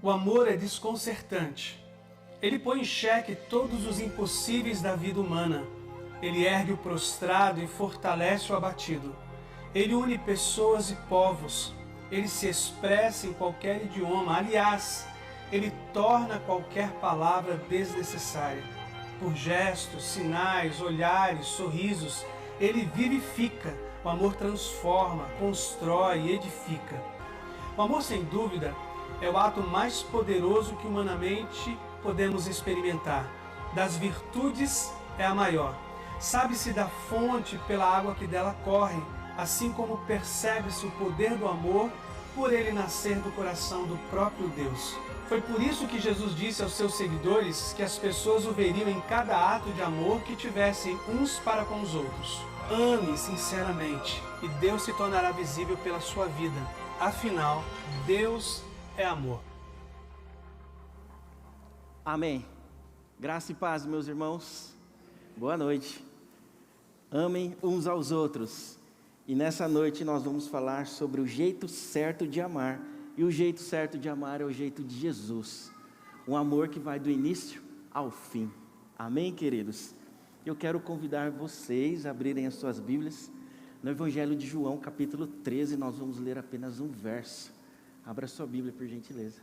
O amor é desconcertante. Ele põe em xeque todos os impossíveis da vida humana. Ele ergue o prostrado e fortalece o abatido. Ele une pessoas e povos. Ele se expressa em qualquer idioma. Aliás, ele torna qualquer palavra desnecessária. Por gestos, sinais, olhares, sorrisos, ele vivifica. O amor transforma, constrói e edifica. O amor, sem dúvida, é o ato mais poderoso que humanamente podemos experimentar. Das virtudes é a maior. Sabe-se da fonte pela água que dela corre, assim como percebe-se o poder do amor por ele nascer do coração do próprio Deus. Foi por isso que Jesus disse aos seus seguidores que as pessoas o veriam em cada ato de amor que tivessem uns para com os outros. Ame sinceramente e Deus se tornará visível pela sua vida. Afinal, Deus é amor. Amém. Graça e paz, meus irmãos. Boa noite. Amem uns aos outros. E nessa noite nós vamos falar sobre o jeito certo de amar. E o jeito certo de amar é o jeito de Jesus. Um amor que vai do início ao fim. Amém, queridos? Eu quero convidar vocês a abrirem as suas Bíblias no Evangelho de João, capítulo 13. Nós vamos ler apenas um verso. Abra sua Bíblia, por gentileza.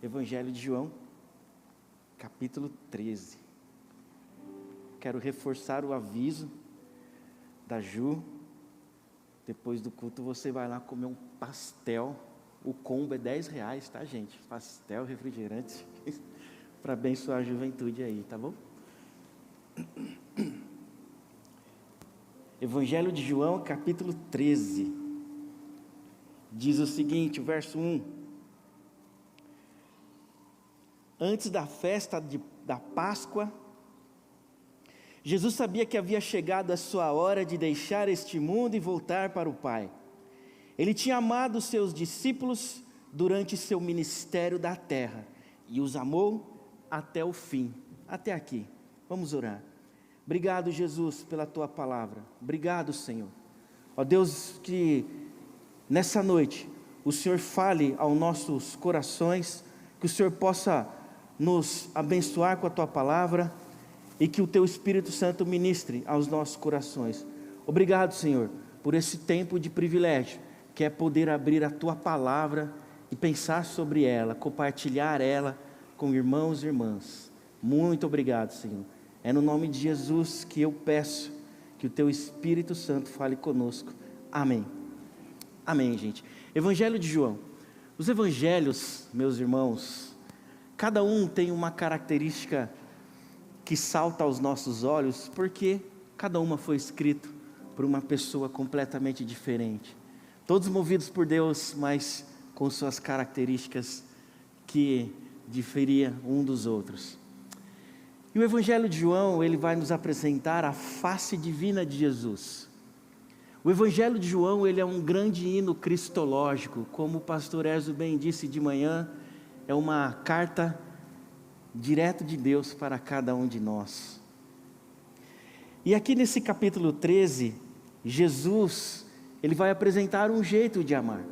Evangelho de João, capítulo 13. Quero reforçar o aviso da Ju. Depois do culto você vai lá comer um pastel. O combo é R$10, tá, gente? Pastel, refrigerante, para abençoar a juventude aí, tá bom? Evangelho de João, capítulo 13. Diz o seguinte, o verso 1. Antes da festa da Páscoa, Jesus sabia que havia chegado a sua hora de deixar este mundo e voltar para o Pai. Ele tinha amado os seus discípulos durante seu ministério da terra e os amou até o fim. Até aqui. Vamos orar. Obrigado, Jesus, pela tua palavra. Obrigado, Senhor. Ó Deus, que nessa noite o Senhor fale aos nossos corações, que o Senhor possa nos abençoar com a tua palavra e que o teu Espírito Santo ministre aos nossos corações. Obrigado, Senhor, por esse tempo de privilégio, que é poder abrir a tua palavra e pensar sobre ela, compartilhar ela com irmãos e irmãs. Muito obrigado, Senhor. É no nome de Jesus que eu peço que o teu Espírito Santo fale conosco. Amém. Amém, gente. Evangelho de João. Os evangelhos, meus irmãos, cada um tem uma característica que salta aos nossos olhos, porque cada uma foi escrito por uma pessoa completamente diferente. Todos movidos por Deus, mas com suas características que diferiam um dos outros. E o Evangelho de João, ele vai nos apresentar a face divina de Jesus. O Evangelho de João, ele é um grande hino cristológico, como o pastor Ezio bem disse de manhã, é uma carta direto de Deus para cada um de nós. E aqui nesse capítulo 13, Jesus, ele vai apresentar um jeito de amar.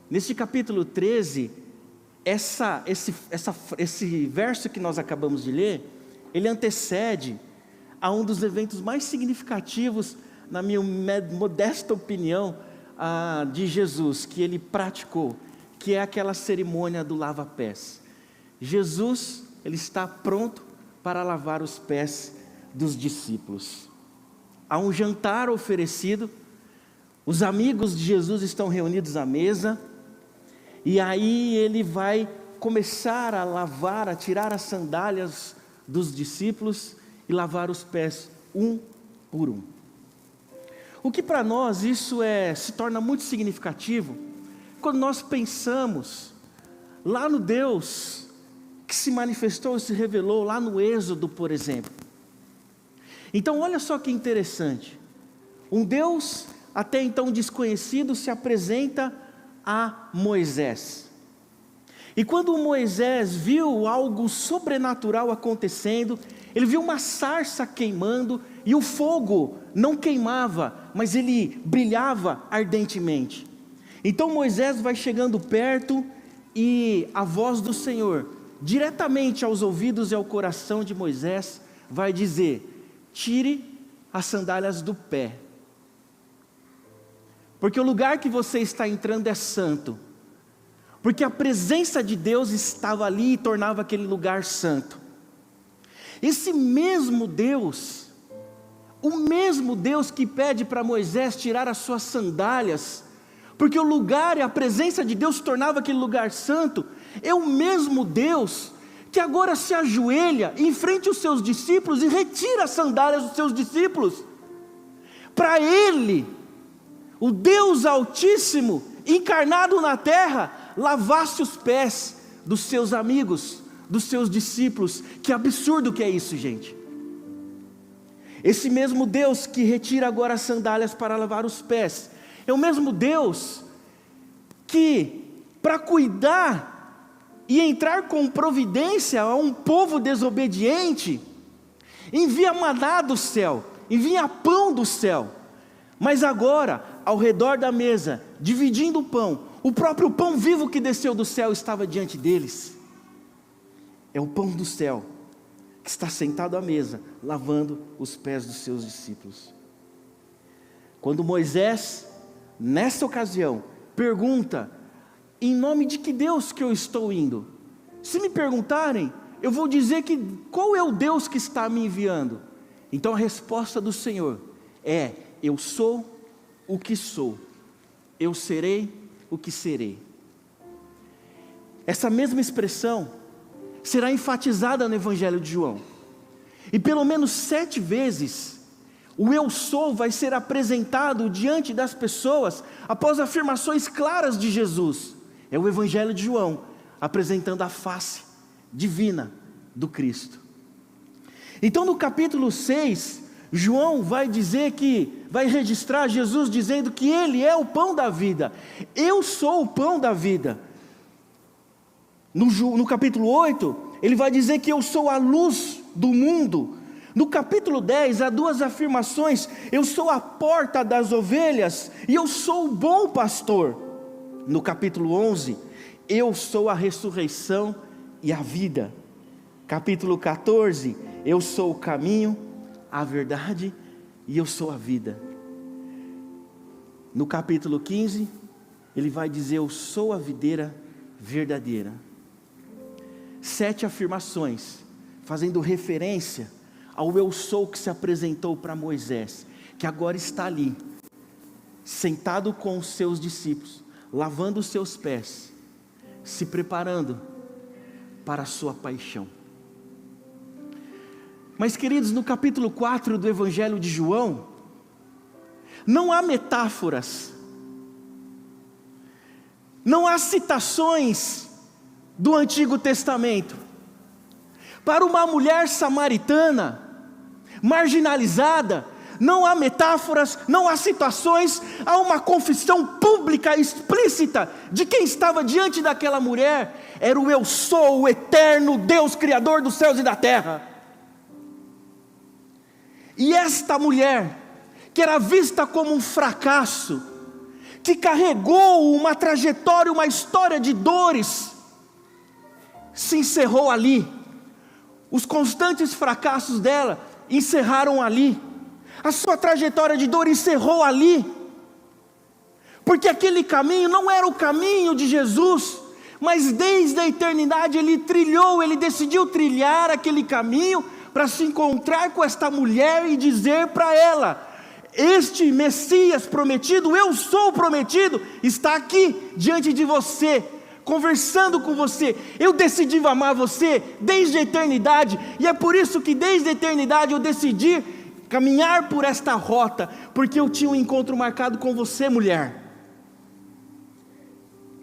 Neste capítulo 13, esse verso que nós acabamos de ler, ele antecede a um dos eventos mais significativos, na minha modesta opinião, de Jesus, que ele praticou, que é aquela cerimônia do lava-pés. Jesus, ele está pronto para lavar os pés dos discípulos. Há um jantar oferecido, os amigos de Jesus estão reunidos à mesa, e aí ele vai começar a lavar, a tirar as sandálias dos discípulos e lavar os pés um por um. O que para nós isso se torna muito significativo, quando nós pensamos lá no Deus que se manifestou e se revelou lá no Êxodo, por exemplo. Então olha só que interessante, um Deus até então desconhecido se apresenta a Moisés. E quando Moisés viu algo sobrenatural acontecendo, ele viu uma sarça queimando e o fogo não queimava, mas ele brilhava ardentemente. Então Moisés vai chegando perto E a voz do Senhor, diretamente aos ouvidos e ao coração de Moisés, vai dizer: tire as sandálias do pé, porque o lugar que você está entrando é santo, porque a presença de Deus estava ali e tornava aquele lugar santo. Esse mesmo Deus, o mesmo Deus que pede para Moisés tirar as suas sandálias, porque o lugar e a presença de Deus tornava aquele lugar santo, é o mesmo Deus que agora se ajoelha em frente aos seus discípulos e retira as sandálias dos seus discípulos. Para Ele, o Deus Altíssimo, encarnado na terra, lavasse os pés dos seus amigos, dos seus discípulos. Que absurdo que é isso, gente. Esse mesmo Deus que retira agora as sandálias para lavar os pés, é o mesmo Deus que, para cuidar e entrar com providência a um povo desobediente, envia maná do céu, envia pão do céu. Mas agora, ao redor da mesa, dividindo o pão, o próprio pão vivo que desceu do céu estava diante deles. É o pão do céu que está sentado à mesa, lavando os pés dos seus discípulos. Quando Moisés, nessa ocasião, pergunta: em nome de que Deus que eu estou indo? Se me perguntarem, eu vou dizer que qual é o Deus que está me enviando? Então a resposta do Senhor é: eu sou o que sou, eu serei o que serei. Essa mesma expressão será enfatizada no Evangelho de João, e pelo menos 7 vezes o eu sou vai ser apresentado diante das pessoas após afirmações claras de Jesus. É o Evangelho de João apresentando a face divina do Cristo. Então no capítulo 6, João vai dizer vai registrar Jesus dizendo que Ele é o pão da vida. Eu sou o pão da vida. No capítulo 8, ele vai dizer que eu sou a luz do mundo. No capítulo 10, há 2 afirmações: eu sou a porta das ovelhas e eu sou o bom pastor. No capítulo 11, eu sou a ressurreição e a vida. Capítulo 14, eu sou o caminho, a verdade e eu sou a vida. No capítulo 15, ele vai dizer: eu sou a videira verdadeira. 7 afirmações, fazendo referência ao eu sou que se apresentou para Moisés, que agora está ali, sentado com os seus discípulos, lavando os seus pés, se preparando para a sua paixão. Mas queridos, no capítulo 4 do Evangelho de João, não há metáforas, não há citações do Antigo Testamento. Para uma mulher samaritana, marginalizada, não há metáforas, não há citações, há uma confissão pública, explícita, de quem estava diante daquela mulher. Era o eu sou, o eterno Deus Criador dos céus e da terra. E esta mulher, que era vista como um fracasso, que carregou uma trajetória, uma história de dores, se encerrou ali. Os constantes fracassos dela encerraram ali. A sua trajetória de dor encerrou ali, porque aquele caminho não era o caminho de Jesus, mas desde a eternidade ele decidiu trilhar aquele caminho para se encontrar com esta mulher e dizer para ela: este Messias prometido, eu sou o prometido, está aqui diante de você, conversando com você. Eu decidi amar você desde a eternidade, e é por isso que desde a eternidade eu decidi caminhar por esta rota, porque eu tinha um encontro marcado com você, mulher.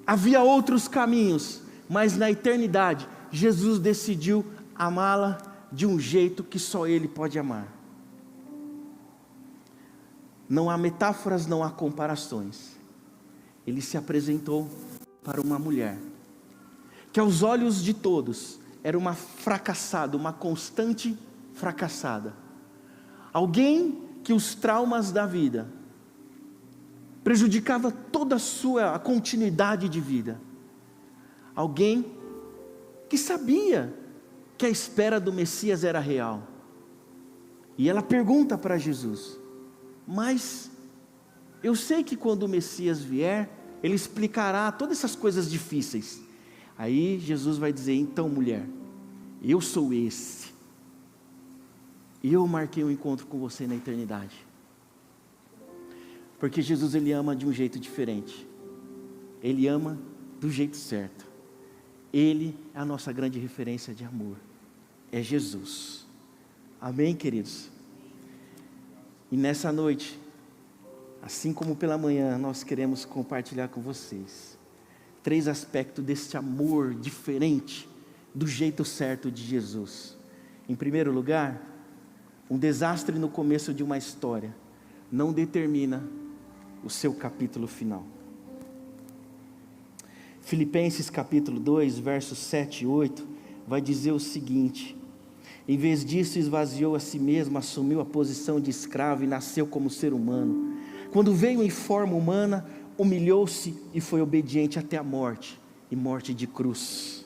Havia outros caminhos, mas na eternidade Jesus decidiu amá-la de um jeito que só Ele pode amar. Não há metáforas, não há comparações. Ele se apresentou para uma mulher que aos olhos de todos era uma fracassada, uma constante fracassada, alguém que os traumas da vida prejudicava toda a continuidade de vida, Alguém que sabia que a espera do Messias era real. E ela pergunta para Jesus: mas eu sei que quando o Messias vier, ele explicará todas essas coisas difíceis. Aí Jesus vai dizer: então, mulher, eu sou esse. Eu marquei um encontro com você na eternidade. Porque Jesus, ele ama de um jeito diferente. Ele ama do jeito certo. Ele é a nossa grande referência de amor. É Jesus. Amém, queridos? E nessa noite, assim como pela manhã, nós queremos compartilhar com vocês 3 aspectos desse amor diferente, do jeito certo de Jesus. Em primeiro lugar, um desastre no começo de uma história não determina o seu capítulo final. Filipenses capítulo 2, versos 7 e 8, vai dizer o seguinte: em vez disso esvaziou a si mesmo, assumiu a posição de escravo e nasceu como ser humano. Quando veio em forma humana, humilhou-se e foi obediente até a morte, e morte de cruz.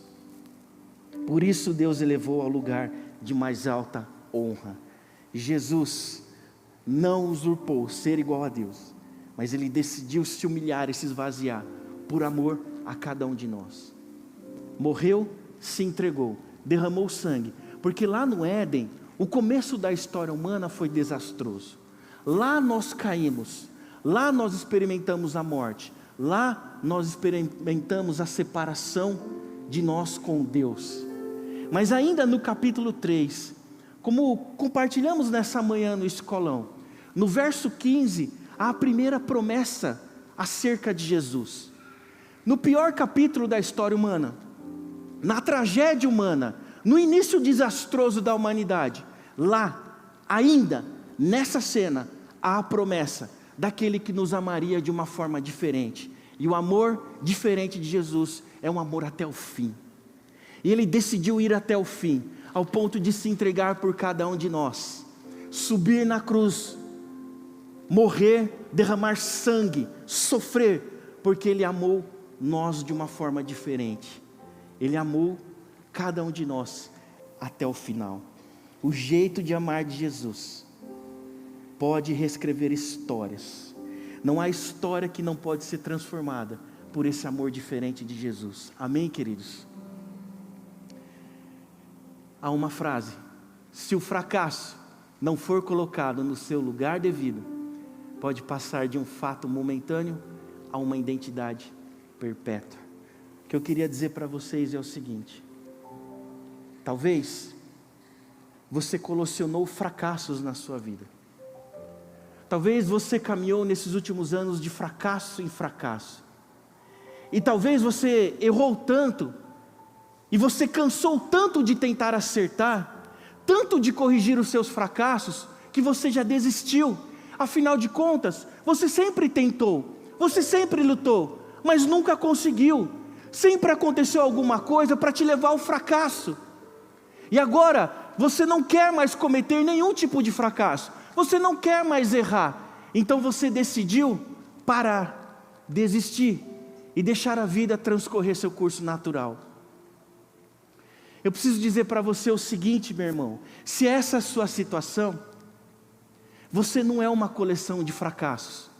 Por isso Deus elevou ao lugar de mais alta honra. Jesus não usurpou ser igual a Deus, mas Ele decidiu se humilhar e se esvaziar, por amor a cada um de nós. Morreu, se entregou, derramou sangue, porque lá no Éden, o começo da história humana foi desastroso. Lá nós caímos, lá nós experimentamos a morte, lá nós experimentamos a separação de nós com Deus. Mas ainda no capítulo 3, como compartilhamos nessa manhã no escolão, no verso 15, há a primeira promessa acerca de Jesus. No pior capítulo da história humana, na tragédia humana, no início desastroso da humanidade, lá, ainda, nessa cena, há a promessa daquele que nos amaria de uma forma diferente. E o amor diferente de Jesus é um amor até o fim. E Ele decidiu ir até o fim, ao ponto de se entregar por cada um de nós, subir na cruz, morrer, derramar sangue, sofrer, porque Ele amou nós de uma forma diferente. Ele amou cada um de nós até o final. O jeito de amar de Jesus pode reescrever histórias. Não há história que não pode ser transformada por esse amor diferente de Jesus. Amém, queridos? Há uma frase: se o fracasso não for colocado no seu lugar devido, pode passar de um fato momentâneo a uma identidade perpétua. O que eu queria dizer para vocês é o seguinte: talvez você colecionou fracassos na sua vida. Talvez você caminhou nesses últimos anos de fracasso em fracasso. E talvez você errou tanto, e você cansou tanto de tentar acertar, tanto de corrigir os seus fracassos, que você já desistiu. Afinal de contas, você sempre tentou, você sempre lutou, mas nunca conseguiu. Sempre aconteceu alguma coisa para te levar ao fracasso. E agora, você não quer mais cometer nenhum tipo de fracasso. Você não quer mais errar. Então você decidiu parar, desistir e deixar a vida transcorrer seu curso natural. Eu preciso dizer para você o seguinte, meu irmão: se essa é a sua situação, você não é uma coleção de fracassos.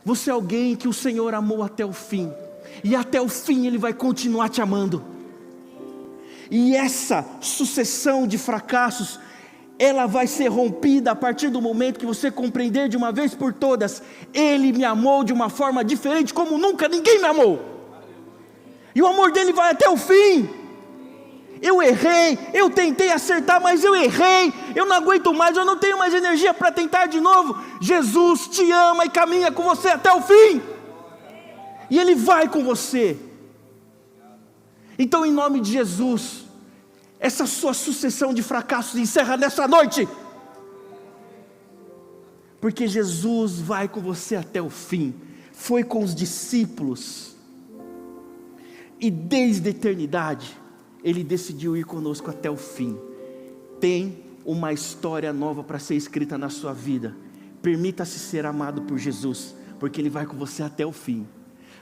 Você é alguém que o Senhor amou até o fim. E até o fim Ele vai continuar te amando. E essa sucessão de fracassos, ela vai ser rompida a partir do momento que você compreender de uma vez por todas: Ele me amou de uma forma diferente, como nunca ninguém me amou. E o amor dele vai até o fim. Eu errei, eu tentei acertar, mas eu errei, eu não aguento mais, eu não tenho mais energia para tentar de novo. Jesus te ama e caminha com você até o fim. E Ele vai com você. Então, em nome de Jesus, essa sua sucessão de fracassos encerra nessa noite, porque Jesus vai com você até o fim. Foi com os discípulos, e desde a eternidade Ele decidiu ir conosco até o fim. Tem uma história nova para ser escrita na sua vida. Permita-se ser amado por Jesus, porque Ele vai com você até o fim.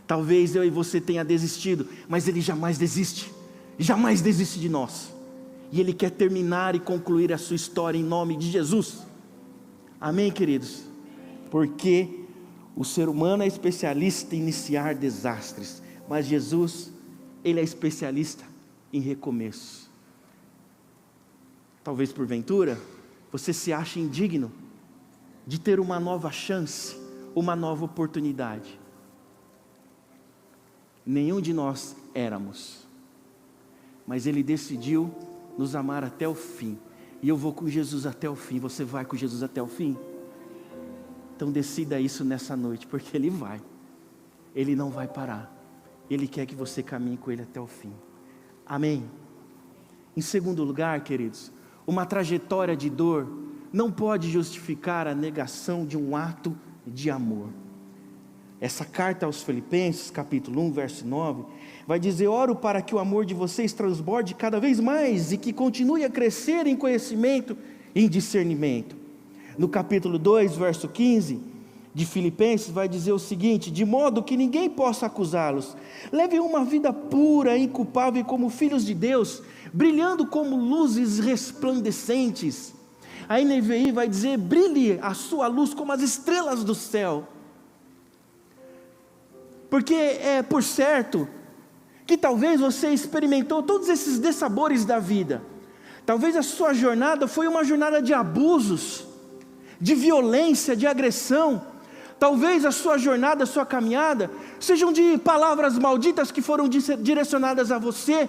Talvez eu e você tenha desistido, mas Ele jamais desiste de nós. E Ele quer terminar e concluir a sua história em nome de Jesus. Amém, queridos? Porque o ser humano é especialista em iniciar desastres, mas Jesus, Ele é especialista em recomeço. Talvez porventura, você se ache indigno de ter uma nova chance, uma nova oportunidade. Nenhum de nós éramos, mas Ele decidiu nos amar até o fim, e eu vou com Jesus até o fim. Você vai com Jesus até o fim? Então decida isso nessa noite, porque Ele vai, Ele não vai parar, Ele quer que você caminhe com Ele até o fim. Amém? Em segundo lugar, queridos, uma trajetória de dor não pode justificar a negação de um ato de amor. Essa carta aos Filipenses, capítulo 1, verso 9, vai dizer: oro para que o amor de vocês transborde cada vez mais e que continue a crescer em conhecimento e em discernimento. No capítulo 2, verso 15 de Filipenses, vai dizer o seguinte: de modo que ninguém possa acusá-los, levem uma vida pura e inculpável como filhos de Deus, brilhando como luzes resplandecentes. A NVI vai dizer: brilhe a sua luz como as estrelas do céu. Porque é por certo que talvez você experimentou todos esses dessabores da vida. Talvez a sua jornada foi uma jornada de abusos, de violência, de agressão. Talvez a sua jornada, a sua caminhada sejam de palavras malditas que foram direcionadas a você.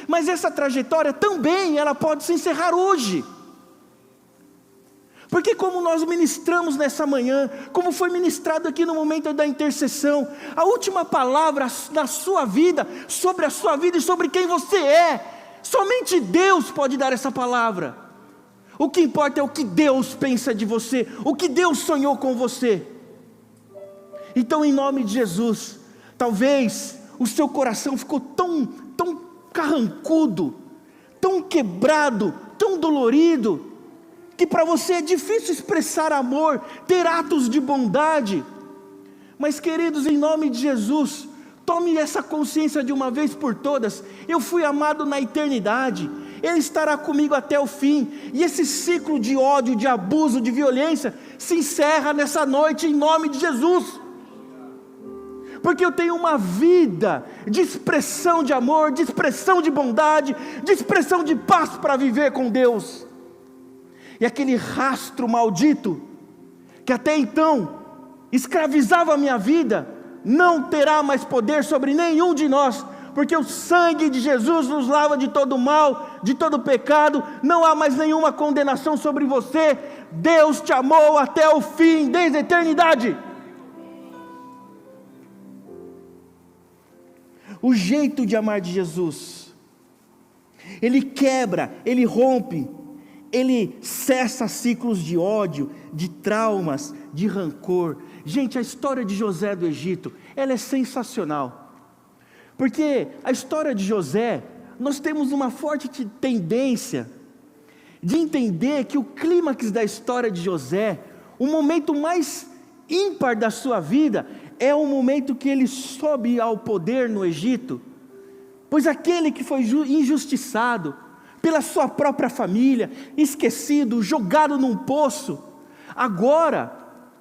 Mas essa trajetória também, ela pode se encerrar hoje. Porque como nós ministramos nessa manhã, como foi ministrado aqui no momento da intercessão, a última palavra na sua vida, sobre a sua vida e sobre quem você é, somente Deus pode dar essa palavra. O que importa é o que Deus pensa de você, o que Deus sonhou com você. Então, em nome de Jesus, talvez o seu coração ficou tão carrancudo, tão quebrado, tão dolorido, que para você é difícil expressar amor, ter atos de bondade. Mas queridos, em nome de Jesus, tome essa consciência de uma vez por todas: eu fui amado na eternidade, Ele estará comigo até o fim, e esse ciclo de ódio, de abuso, de violência, se encerra nessa noite em nome de Jesus. Porque eu tenho uma vida de expressão de amor, de expressão de bondade, de expressão de paz para viver com Deus. E aquele rastro maldito, que até então escravizava a minha vida, não terá mais poder sobre nenhum de nós, porque o sangue de Jesus nos lava de todo mal, de todo pecado. Não há mais nenhuma condenação sobre você. Deus te amou até o fim, desde a eternidade. O jeito de amar de Jesus, Ele quebra, Ele rompe, Ele cessa ciclos de ódio, de traumas, de rancor. Gente, a história de José do Egito, ela é sensacional. Porque a história de José, nós temos uma forte tendência de entender que o clímax da história de José, o momento mais ímpar da sua vida, é o momento que ele sobe ao poder no Egito. Pois aquele que foi injustiçado pela sua própria família, esquecido, jogado num poço, agora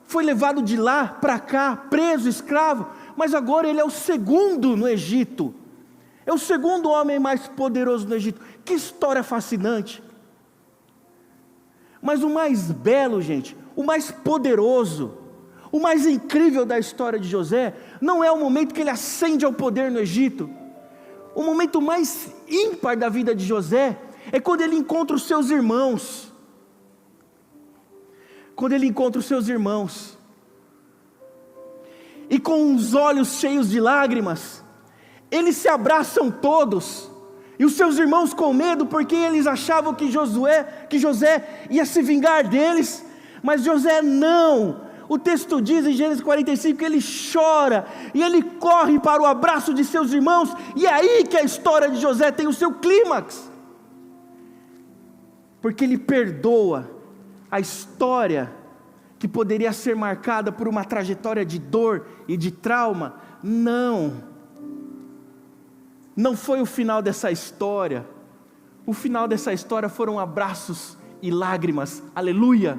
foi levado de lá para cá, preso, escravo, mas agora ele é o segundo no Egito, é o segundo homem mais poderoso no Egito. Que história fascinante! Mas o mais belo, gente, o mais poderoso, o mais incrível da história de José, não é o momento que ele ascende ao poder no Egito. O momento mais ímpar da vida de José é quando ele encontra os seus irmãos. Quando ele encontra os seus irmãos, e com os olhos cheios de lágrimas, eles se abraçam todos, e os seus irmãos com medo, porque eles achavam que José ia se vingar deles, mas José não. O texto diz em Gênesis 45 que ele chora, e ele corre para o abraço de seus irmãos, e é aí que a história de José tem o seu clímax, porque ele perdoa a história que poderia ser marcada por uma trajetória de dor e de trauma, Não foi o final dessa história. O final dessa história foram abraços e lágrimas, aleluia.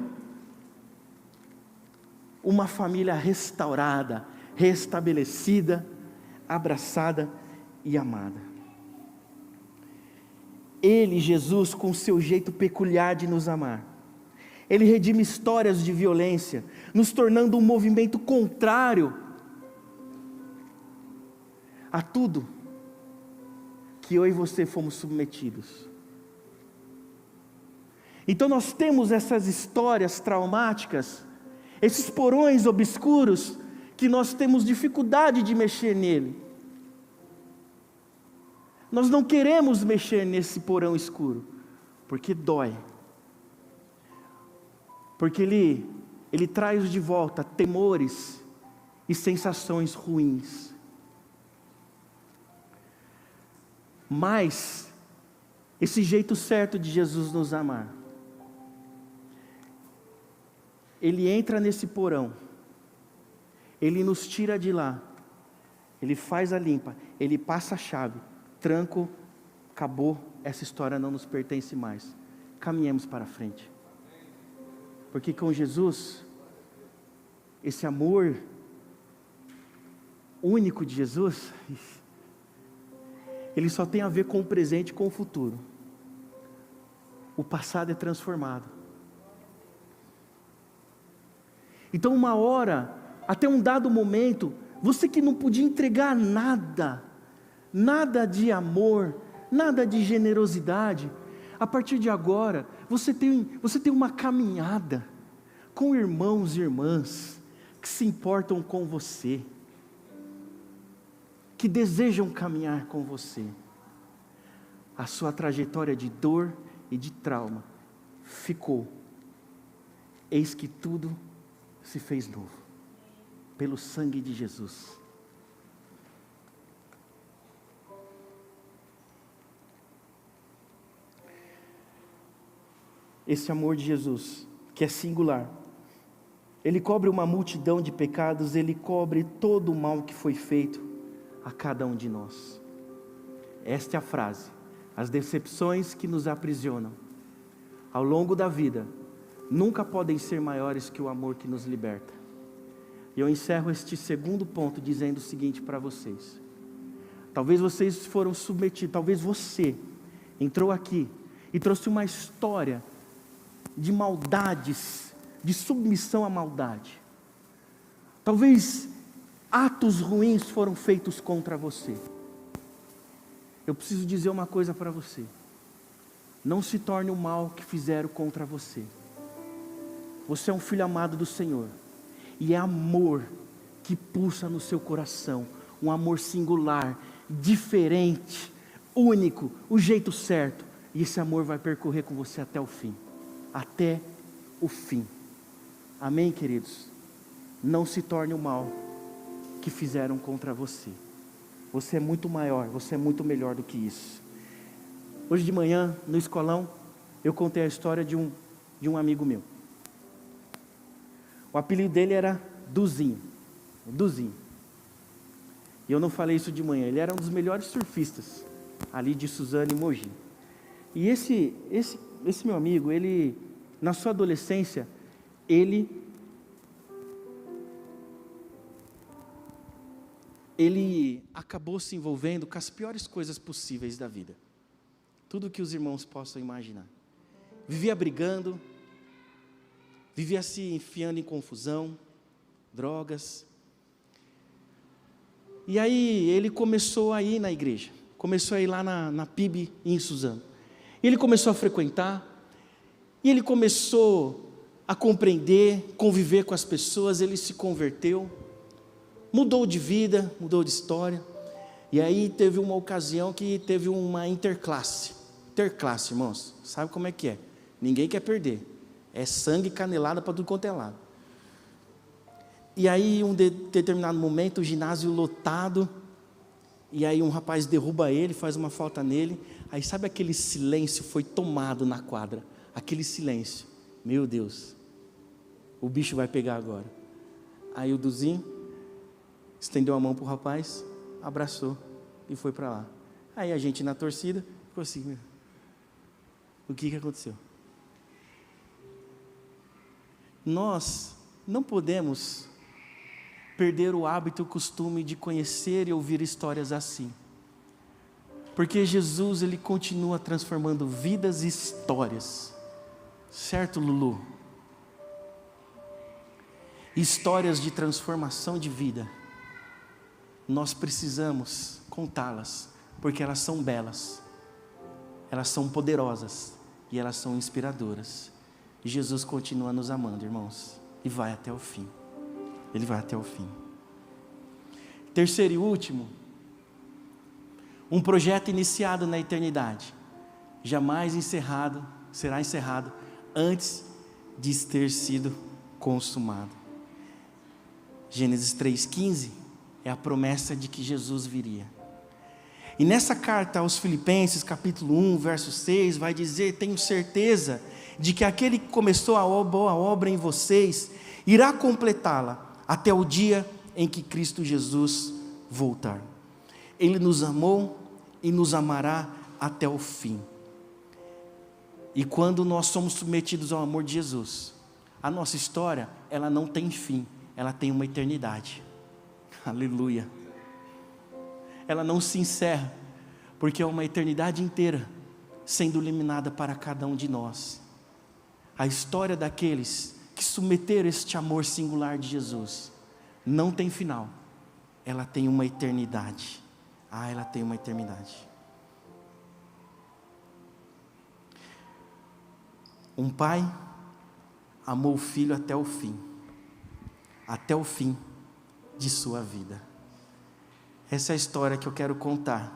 Uma família restaurada, restabelecida, abraçada e amada. Ele, Jesus, com seu jeito peculiar de nos amar, Ele redime histórias de violência, nos tornando um movimento contrário a tudo que eu e você fomos submetidos. Então nós temos essas histórias traumáticas, esses porões obscuros, que nós temos dificuldade de mexer nele. Nós não queremos mexer nesse porão escuro, porque dói. Porque ele traz de volta temores e sensações ruins. Mas, esse jeito certo de Jesus nos amar, Ele entra nesse porão, Ele nos tira de lá, Ele faz a limpa, Ele passa a chave, tranco, acabou, essa história não nos pertence mais. Caminhemos para frente. Porque com Jesus, esse amor único de Jesus, ele só tem a ver com o presente e com o futuro. O passado é transformado. Então uma hora, até um dado momento, você que não podia entregar nada de amor, nada de generosidade, a partir de agora, você tem uma caminhada com irmãos e irmãs que se importam com você, que desejam caminhar com você. A sua trajetória de dor e de trauma ficou. Eis que tudo se fez novo, pelo sangue de Jesus. Esse amor de Jesus, que é singular, Ele cobre uma multidão de pecados, Ele cobre todo o mal que foi feito a cada um de nós. Esta é a frase: as decepções que nos aprisionam ao longo da vida nunca podem ser maiores que o amor que nos liberta. E eu encerro este segundo ponto dizendo o seguinte para vocês: talvez vocês foram submetidos, talvez você entrou aqui e trouxe uma história de maldades, de submissão à maldade. Talvez atos ruins foram feitos contra você. Eu preciso dizer uma coisa para você: não se torne o mal que fizeram contra você. Você é um filho amado do Senhor, e é amor que pulsa no seu coração, um amor singular, diferente, único, o jeito certo, e esse amor vai percorrer com você até o fim. Até o fim. Amém, queridos? Não se torne o mal que fizeram contra você. Você é muito maior, você é muito melhor do que isso. Hoje de manhã, no escolão, eu contei a história de um amigo meu. O apelido dele era Duzinho. E eu não falei isso de manhã, ele era um dos melhores surfistas ali de Suzano e Mogi. E esse meu amigo, ele, na sua adolescência, ele acabou se envolvendo com as piores coisas possíveis da vida. Tudo que os irmãos possam imaginar. Vivia brigando, vivia se enfiando em confusão, drogas. E aí ele começou a ir na igreja, começou a ir lá na PIB em Suzano. Ele começou a frequentar, e ele começou a compreender, conviver com as pessoas, ele se converteu, mudou de vida, mudou de história. E aí teve uma ocasião que teve uma interclasse, irmãos, sabe como é que é? Ninguém quer perder, é sangue e canelada para tudo quanto é lado. E aí um determinado momento, o ginásio lotado, e aí um rapaz derruba ele, faz uma falta nele, aí sabe aquele silêncio foi tomado na quadra, aquele silêncio, meu Deus, o bicho vai pegar agora. Aí o Duzinho estendeu a mão para o rapaz, abraçou e foi para lá. Aí a gente na torcida ficou assim, o que aconteceu? Nós não podemos perder o hábito e o costume de conhecer e ouvir histórias assim. Porque Jesus, Ele continua transformando vidas e histórias. Certo, Lulu? Histórias de transformação de vida. Nós precisamos contá-las, porque elas são belas, elas são poderosas e elas são inspiradoras. E Jesus continua nos amando, irmãos, e vai até o fim. Ele vai até o fim. Terceiro e último, um projeto iniciado na eternidade, jamais será encerrado antes de ter sido consumado. Gênesis 3,15 é a promessa de que Jesus viria. E nessa carta aos Filipenses, capítulo 1, verso 6, vai dizer: tenho certeza de que aquele que começou a boa obra em vocês, irá completá-la até o dia em que Cristo Jesus voltar. Ele nos amou e nos amará até o fim. E quando nós somos submetidos ao amor de Jesus, a nossa história, ela não tem fim, ela tem uma eternidade. Aleluia. Ela não se encerra, porque é uma eternidade inteira sendo iluminada para cada um de nós. A história daqueles que submeteram este amor singular de Jesus não tem final, ela tem uma eternidade. Ela tem uma eternidade. Um pai amou o filho até o fim de sua vida. Essa é a história que eu quero contar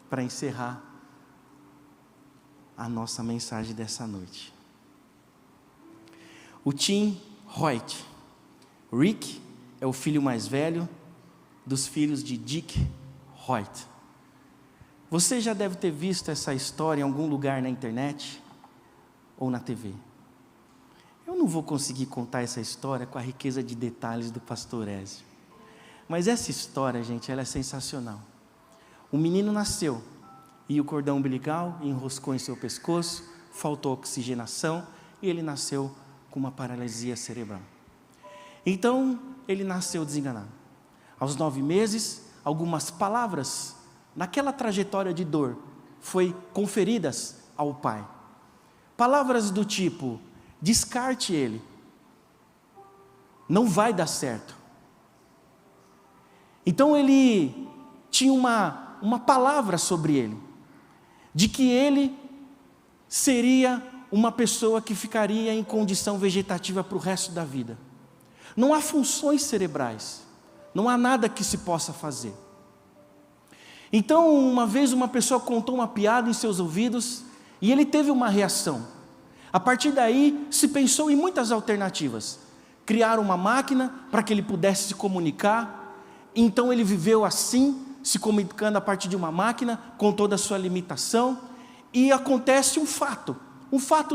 para encerrar a nossa mensagem dessa noite. O Tim Hoyt, Rick é o filho mais velho dos filhos de Dick Hoyt. Você já deve ter visto essa história em algum lugar na internet ou na TV. Eu não vou conseguir contar essa história com a riqueza de detalhes do pastor Ézio. Mas essa história, gente, ela é sensacional. O menino nasceu e o cordão umbilical enroscou em seu pescoço, faltou oxigenação e ele nasceu com uma paralisia cerebral. Então, ele nasceu desenganado. Aos 9 meses, algumas palavras, naquela trajetória de dor, foi conferidas ao pai. Palavras do tipo: descarte ele, não vai dar certo. Então ele tinha uma palavra sobre ele, de que ele seria uma pessoa que ficaria em condição vegetativa para o resto da vida. Não há funções cerebrais, não há nada que se possa fazer. Então, uma vez uma pessoa contou uma piada em seus ouvidos e ele teve uma reação. A partir daí, se pensou em muitas alternativas. Criar uma máquina para que ele pudesse se comunicar. Então ele viveu assim, se comunicando a partir de uma máquina, com toda a sua limitação. E acontece um fato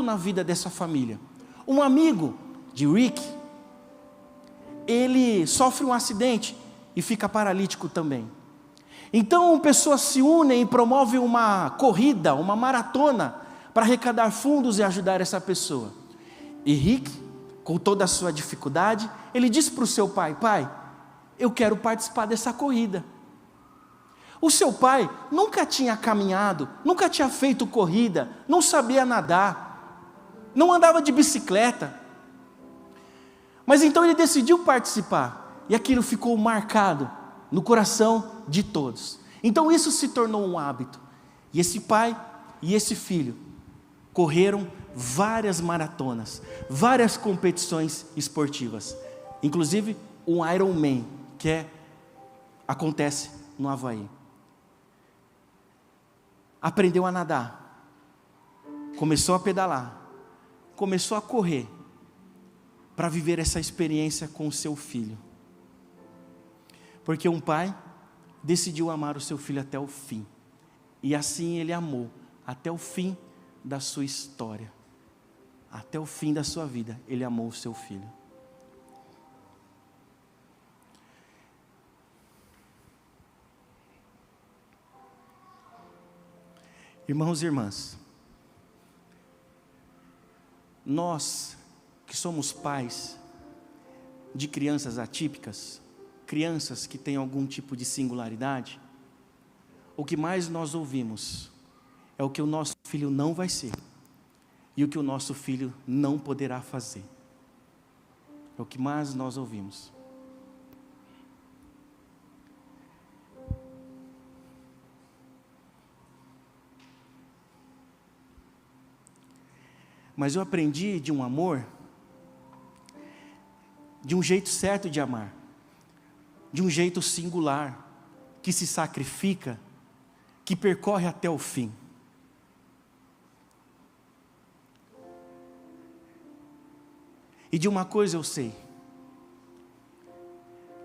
na vida dessa família. Um amigo de Rick, ele sofre um acidente e fica paralítico também. Então pessoas se unem e promovem uma corrida, uma maratona, para arrecadar fundos e ajudar essa pessoa. E Rick, com toda a sua dificuldade, ele disse para o seu pai: pai, eu quero participar dessa corrida. O seu pai nunca tinha caminhado, nunca tinha feito corrida, não sabia nadar, não andava de bicicleta. Mas então ele decidiu participar, e aquilo ficou marcado no coração de todos. Então isso se tornou um hábito, e esse pai e esse filho correram várias maratonas, várias competições esportivas, inclusive um Ironman, que acontece no Havaí. Aprendeu a nadar, começou a pedalar, começou a correr, para viver essa experiência com o seu filho. Porque um pai decidiu amar o seu filho até o fim, e assim ele amou até o fim da sua história, até o fim da sua vida, ele amou o seu filho. Irmãos e irmãs, nós que somos pais de crianças atípicas, crianças que têm algum tipo de singularidade, o que mais nós ouvimos é o que o nosso filho não vai ser e o que o nosso filho não poderá fazer. É o que mais nós ouvimos. Mas eu aprendi de um amor, de um jeito certo de amar, de um jeito singular, que se sacrifica, que percorre até o fim. E de uma coisa eu sei,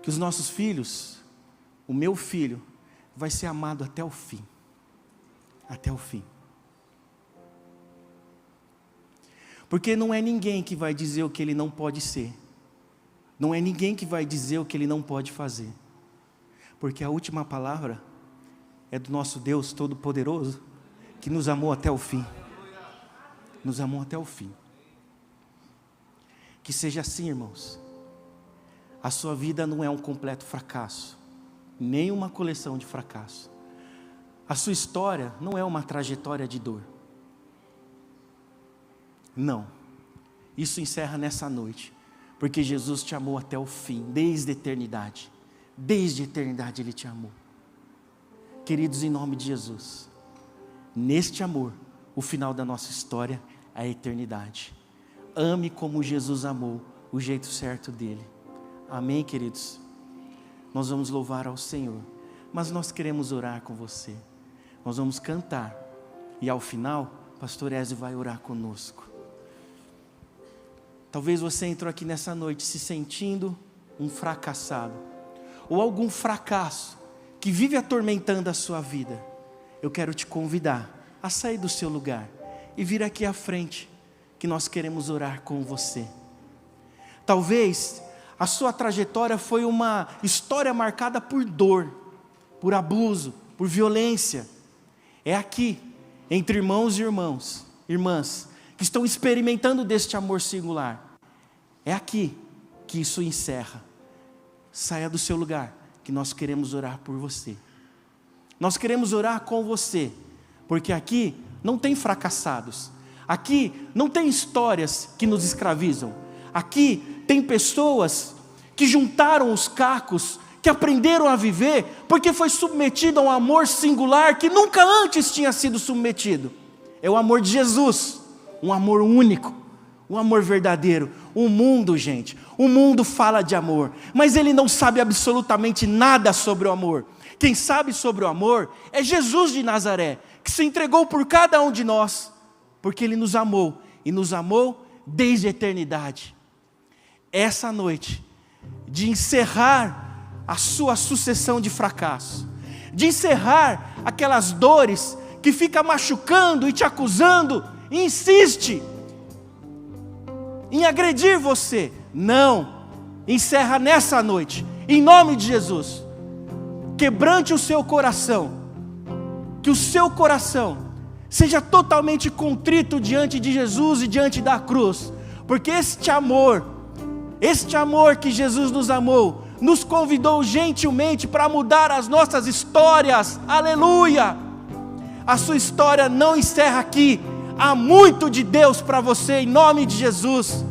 que os nossos filhos, o meu filho, vai ser amado até o fim. Até o fim. Porque não é ninguém que vai dizer o que ele não pode ser. Não é ninguém que vai dizer o que ele não pode fazer. Porque a última palavra é do nosso Deus Todo-Poderoso, que nos amou até o fim. Nos amou até o fim. Que seja assim, irmãos. A sua vida não é um completo fracasso, nem uma coleção de fracasso. A sua história não é uma trajetória de dor. Não, isso encerra nessa noite, porque Jesus te amou até o fim, desde a eternidade. Desde a eternidade Ele te amou. Queridos, em nome de Jesus, neste amor, o final da nossa história é a eternidade. Ame como Jesus amou, o jeito certo dele. Amém, queridos? Nós vamos louvar ao Senhor, mas nós queremos orar com você. Nós vamos cantar, e ao final, pastor Ézio vai orar conosco. Talvez você entrou aqui nessa noite se sentindo um fracassado, ou algum fracasso que vive atormentando a sua vida. Eu quero te convidar a sair do seu lugar e vir aqui à frente, que nós queremos orar com você. Talvez a sua trajetória foi uma história marcada por dor, por abuso, por violência. É aqui, entre irmãos e irmãs, que estão experimentando deste amor singular. É aqui que isso encerra. Saia do seu lugar, que nós queremos orar por você. Nós queremos orar com você, porque aqui não tem fracassados. Aqui não tem histórias que nos escravizam. Aqui tem pessoas que juntaram os cacos, que aprenderam a viver, porque foi submetido a um amor singular que nunca antes tinha sido submetido. É o amor de Jesus, um amor único, um amor verdadeiro. O mundo, gente, o mundo fala de amor, mas ele não sabe absolutamente nada sobre o amor. Quem sabe sobre o amor é Jesus de Nazaré, que se entregou por cada um de nós, porque Ele nos amou, e nos amou desde a eternidade. Essa noite, de encerrar a sua sucessão de fracasso, de encerrar aquelas dores que fica machucando e te acusando, e insiste em agredir você. Não, encerra nessa noite, em nome de Jesus. Quebrante o seu coração, que o seu coração seja totalmente contrito diante de Jesus e diante da cruz, porque este amor que Jesus nos amou, nos convidou gentilmente para mudar as nossas histórias. Aleluia! A sua história não encerra aqui. Há muito de Deus para você, em nome de Jesus.